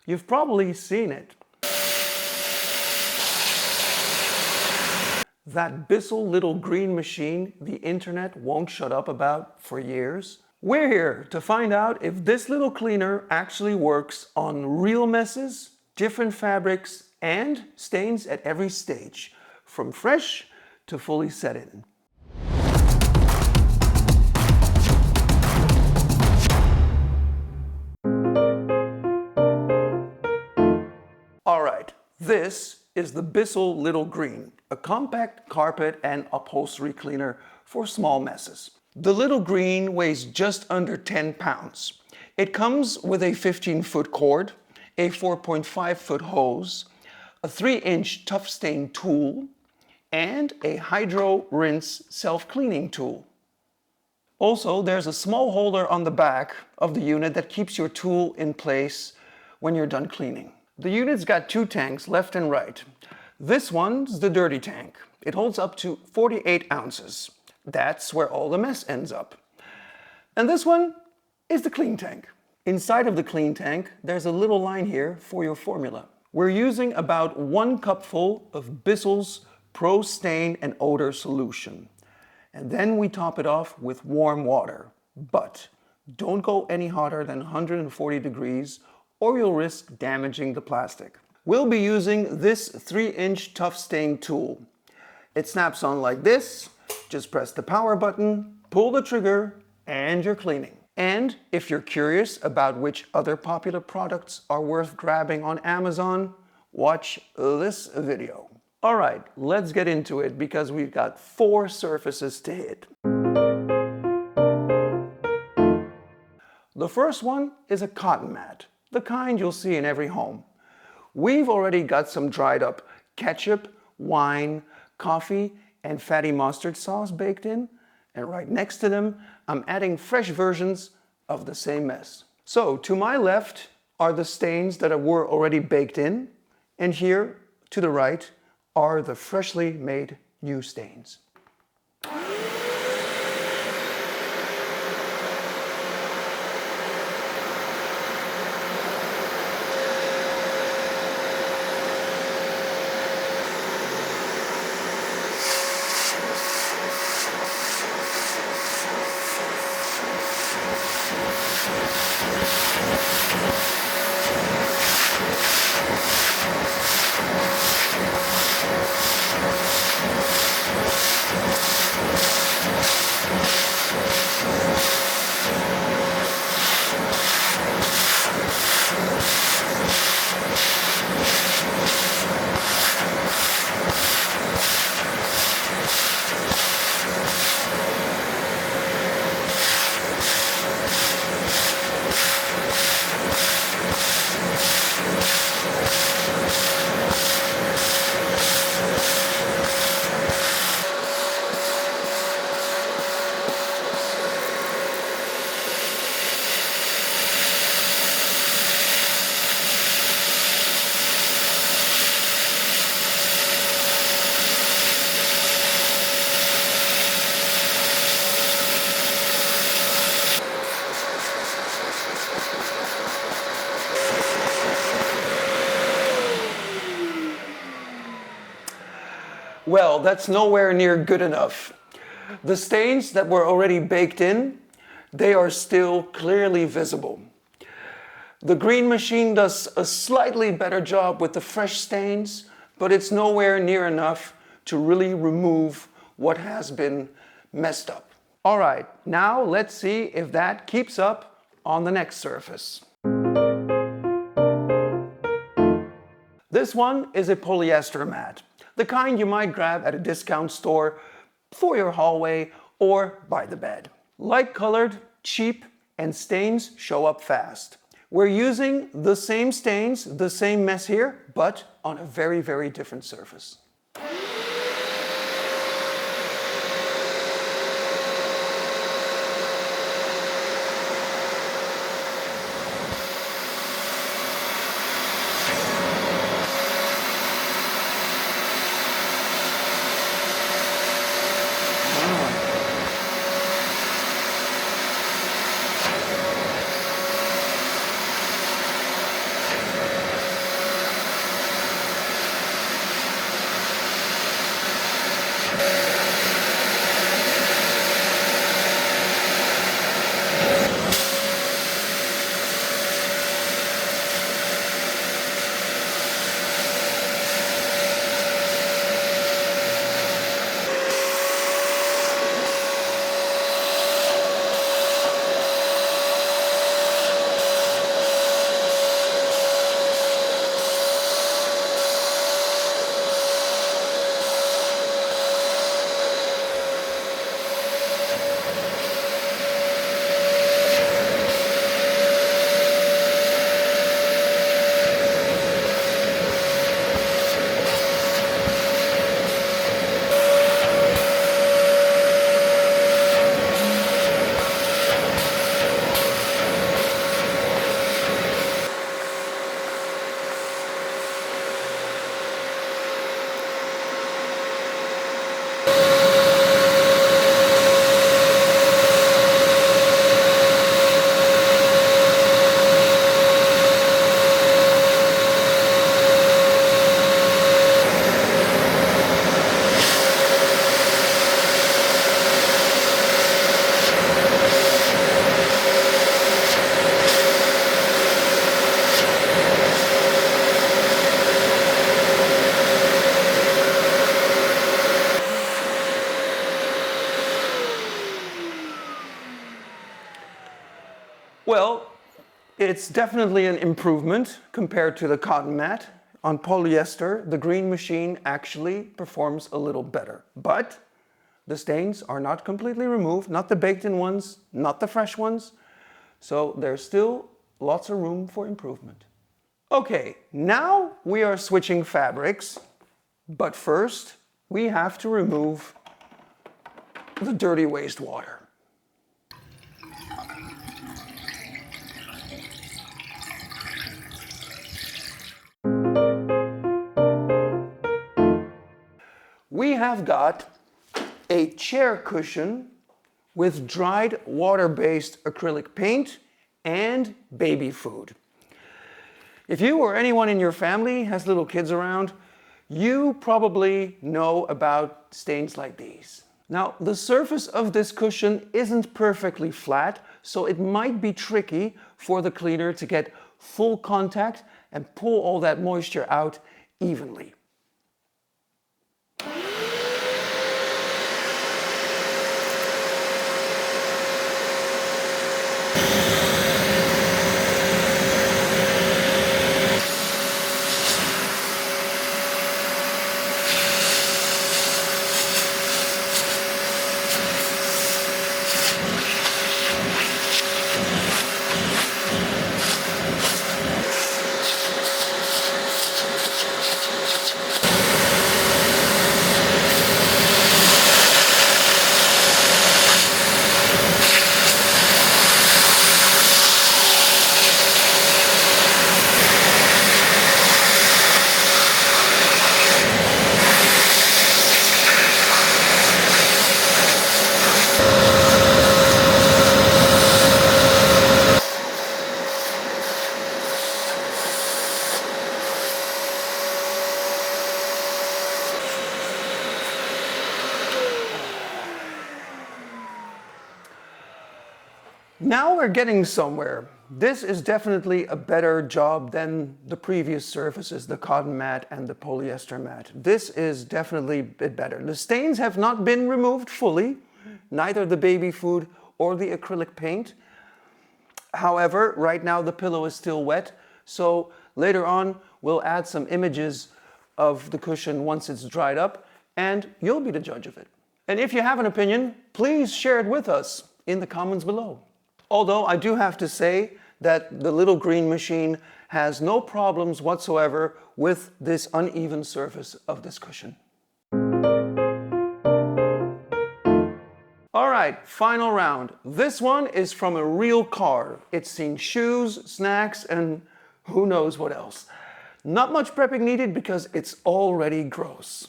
You've probably seen it. That Bissell little green machine the internet won't shut up about for years. We're here to find out if this little cleaner actually works on real messes, different fabrics, and stains at every stage, from fresh to fully set in. Alright, this is the Bissell Little Green, a compact carpet and upholstery cleaner for small messes. The Little Green weighs just under 10 pounds. It comes with a 15-foot cord, a 4.5-foot hose, a 3-inch tough stain tool, and a hydro rinse self-cleaning tool. Also, there's a small holder on the back of the unit that keeps your tool in place when you're done cleaning. The unit's got 2 tanks, left and right. This one's the dirty tank. It holds up to 48 ounces. That's where all the mess ends up. And this one is the clean tank. Inside of the clean tank, there's a little line here for your formula. We're using about 1 cupful of Bissell's Pro Stain and Odor solution. And then we top it off with warm water. But don't go any hotter than 140 degrees or you'll risk damaging the plastic. We'll be using this 3-inch tough stain tool. It snaps on like this. Just press the power button, pull the trigger, and you're cleaning. And if you're curious about which other popular products are worth grabbing on Amazon, watch this video. All right, let's get into it because we've got 4 surfaces to hit. The first one is a cotton mat, the kind you'll see in every home. We've already got some dried up ketchup, wine, coffee, and fatty mustard sauce baked in, and right next to them, I'm adding fresh versions of the same mess. So to my left are the stains that were already baked in, and here to the right are the freshly made new stains. Well, that's nowhere near good enough. The stains that were already baked in, they are still clearly visible. The green machine does a slightly better job with the fresh stains, but it's nowhere near enough to really remove what has been messed up. All right, now let's see if that keeps up on the next surface. This one is a polyester mat, the kind you might grab at a discount store for your hallway or by the bed. Light-colored, cheap, and stains show up fast. We're using the same stains, the same mess here, but on a very, very different surface. It's definitely an improvement compared to the cotton mat. On polyester, the green machine actually performs a little better. But the stains are not completely removed, not the baked-in ones, not the fresh ones. So there's still lots of room for improvement. Okay, now we are switching fabrics. But first, we have to remove the dirty wastewater. We have got a chair cushion with dried water-based acrylic paint and baby food. If you or anyone in your family has little kids around, you probably know about stains like these. Now, the surface of this cushion isn't perfectly flat, so it might be tricky for the cleaner to get full contact and pull all that moisture out evenly. Now we're getting somewhere. This is definitely a better job than the previous surfaces, the cotton mat and the polyester mat. This is definitely a bit better. The stains have not been removed fully, neither the baby food or the acrylic paint. However, right now the pillow is still wet, so later on we'll add some images of the cushion once it's dried up, and you'll be the judge of it. And if you have an opinion, please share it with us in the comments below. Although I do have to say that the little green machine has no problems whatsoever with this uneven surface of this cushion. All right, final round. This one is from a real car. It's seen shoes, snacks, and who knows what else. Not much prepping needed because it's already gross.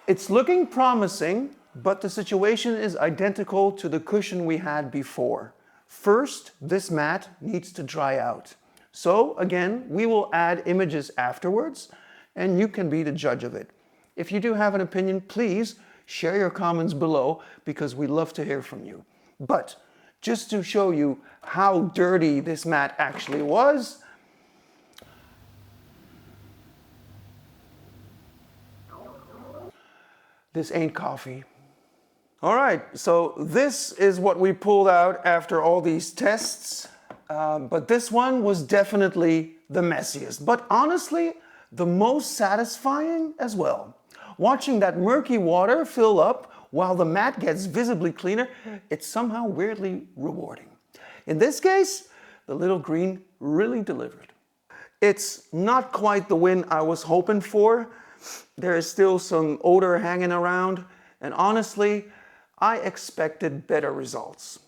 It's looking promising, but the situation is identical to the cushion we had before. First, this mat needs to dry out. So again, we will add images afterwards, and you can be the judge of it. If you do have an opinion, please share your comments below because we love to hear from you. But just to show you how dirty this mat actually was, this ain't coffee. All right, so this is what we pulled out after all these tests. But this one was definitely the messiest, but honestly, the most satisfying as well. Watching that murky water fill up while the mat gets visibly cleaner, it's somehow weirdly rewarding. In this case, the little green really delivered. It's not quite the win I was hoping for. There is still some odor hanging around, and honestly, I expected better results.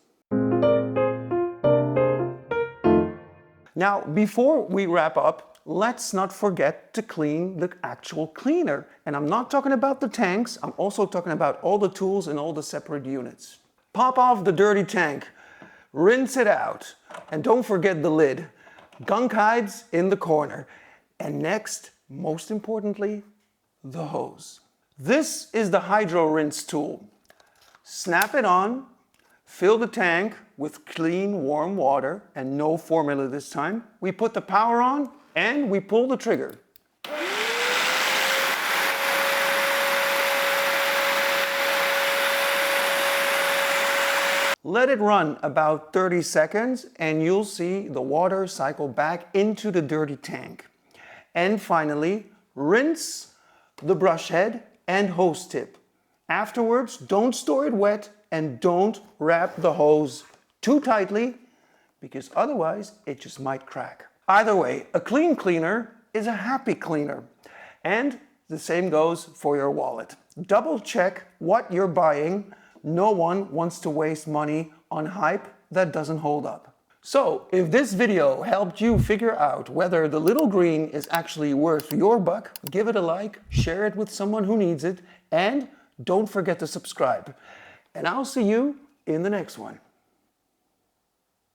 Now, before we wrap up, let's not forget to clean the actual cleaner. And I'm not talking about the tanks, I'm also talking about all the tools and all the separate units. Pop off the dirty tank, rinse it out, and don't forget the lid. Gunk hides in the corner. And next, most importantly, the hose. This is the hydro rinse tool. Snap it on, fill the tank with clean, warm water, and no formula this time. We put the power on and we pull the trigger. Let it run about 30 seconds and you'll see the water cycle back into the dirty tank. And finally, rinse the brush head and hose tip. Afterwards, don't store it wet and don't wrap the hose too tightly because otherwise it just might crack. Either way, a clean cleaner is a happy cleaner. And the same goes for your wallet. Double check what you're buying. No one wants to waste money on hype that doesn't hold up. So, if this video helped you figure out whether the little green is actually worth your buck, give it a like, share it with someone who needs it, and don't forget to subscribe. And I'll see you in the next one.